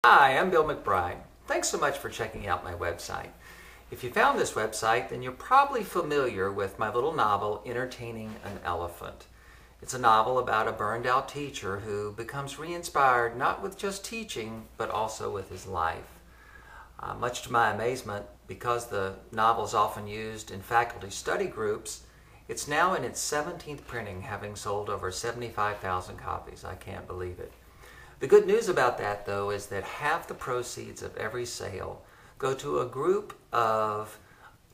Hi, I'm Bill McBride. Thanks so much for checking out my website. If you found this website, then you're probably familiar with my little novel, Entertaining an Elephant. It's a novel about a burned out teacher who becomes re-inspired not with just teaching, but also with his life. Much to my amazement, because the novel is often used in faculty study groups, it's now in its 17th printing, having sold over 75,000 copies. I can't believe it. The good news about that, though, is that half the proceeds of every sale go to a group of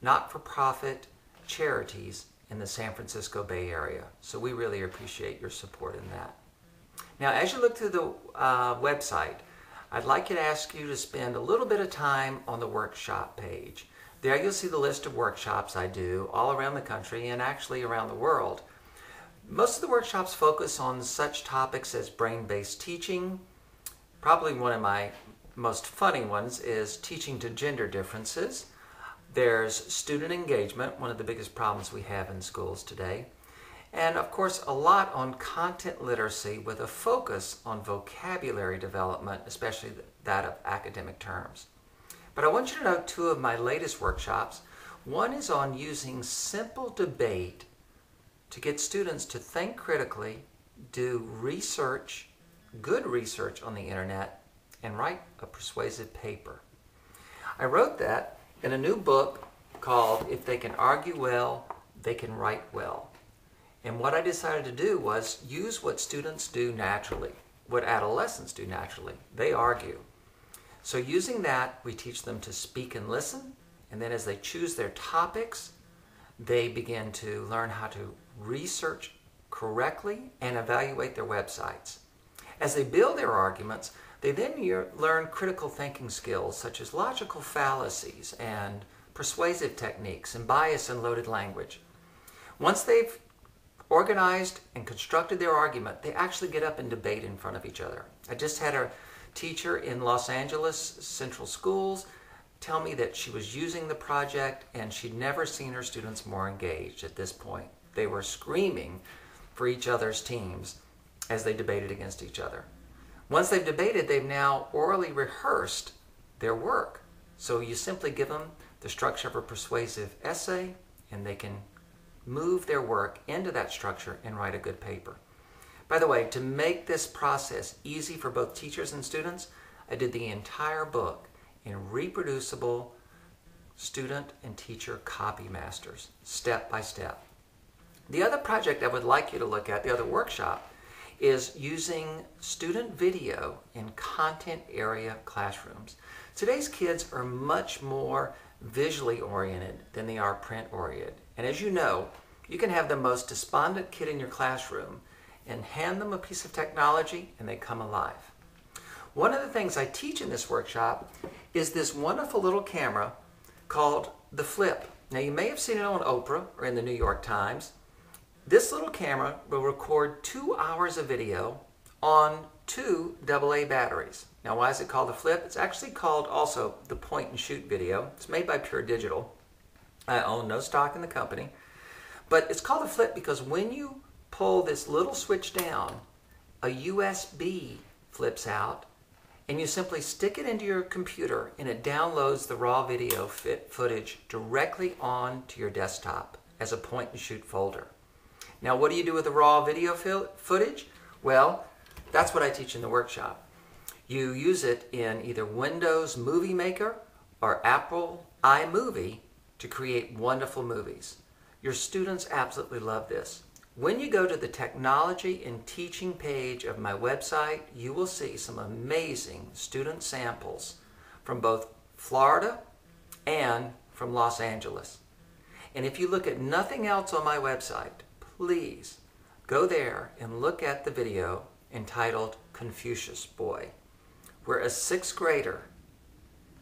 not-for-profit charities in the San Francisco Bay Area. So we really appreciate your support in that. Now, as you look through the website, I'd like to ask you to spend a little bit of time on the workshop page. There you'll see the list of workshops I do all around the country and actually around the world. Most of the workshops focus on such topics as brain-based teaching. Probably one of my most funny ones is teaching to gender differences. There's student engagement, one of the biggest problems we have in schools today. And of course, a lot on content literacy with a focus on vocabulary development, especially that of academic terms. But I want you to know two of my latest workshops. One is on using simple debate to get students to think critically, do research, good research on the internet, and write a persuasive paper. I wrote that in a new book called If They Can Argue Well, They Can Write Well. And what I decided to do was use what students do naturally, what adolescents do naturally. They argue. So using that, we teach them to speak and listen, and then as they choose their topics, they begin to learn how to research correctly and evaluate their websites. As they build their arguments, they then learn critical thinking skills such as logical fallacies and persuasive techniques and bias and loaded language. Once they've organized and constructed their argument, they actually get up and debate in front of each other. I just had a teacher in Los Angeles Central Schools tell me that she was using the project and she'd never seen her students more engaged at this point. They were screaming for each other's teams as they debated against each other. Once they've debated, they've now orally rehearsed their work. So you simply give them the structure of a persuasive essay and they can move their work into that structure and write a good paper. By the way, to make this process easy for both teachers and students, I did the entire book in reproducible student and teacher copy masters, step by step. The other project I would like you to look at, the other workshop, is using student video in content area classrooms. Today's kids are much more visually oriented than they are print oriented. And as you know, you can have the most despondent kid in your classroom and hand them a piece of technology and they come alive. One of the things I teach in this workshop is this wonderful little camera called the Flip. Now you may have seen it on Oprah or in the New York Times. This little camera will record 2 hours of video on 2 AA batteries. Now why is it called the Flip? It's actually called also the Point and Shoot video. It's made by Pure Digital. I own no stock in the company. But it's called the Flip because when you pull this little switch down, a USB flips out and you simply stick it into your computer and it downloads the raw video footage directly onto your desktop as a point and shoot folder. Now what do you do with the raw video footage? Well, that's what I teach in the workshop. You use it in either Windows Movie Maker or Apple iMovie to create wonderful movies. Your students absolutely love this. When you go to the Technology and Teaching page of my website, you will see some amazing student samples from both Florida and from Los Angeles. And if you look at nothing else on my website, please go there and look at the video entitled Confucius Boy, where a 6th grader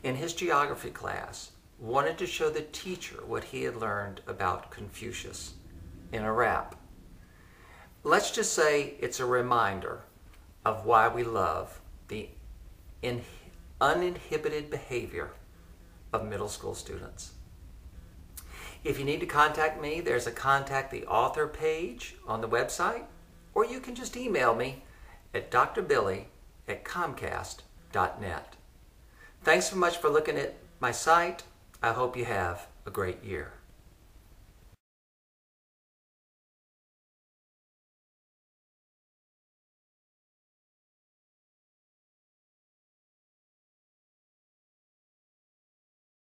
in his geography class wanted to show the teacher what he had learned about Confucius in a rap. Let's just say it's a reminder of why we love the uninhibited behavior of middle school students. If you need to contact me, there's a Contact the Author page on the website, or you can just email me at drbilly@comcast.net. Thanks so much for looking at my site. I hope you have a great year.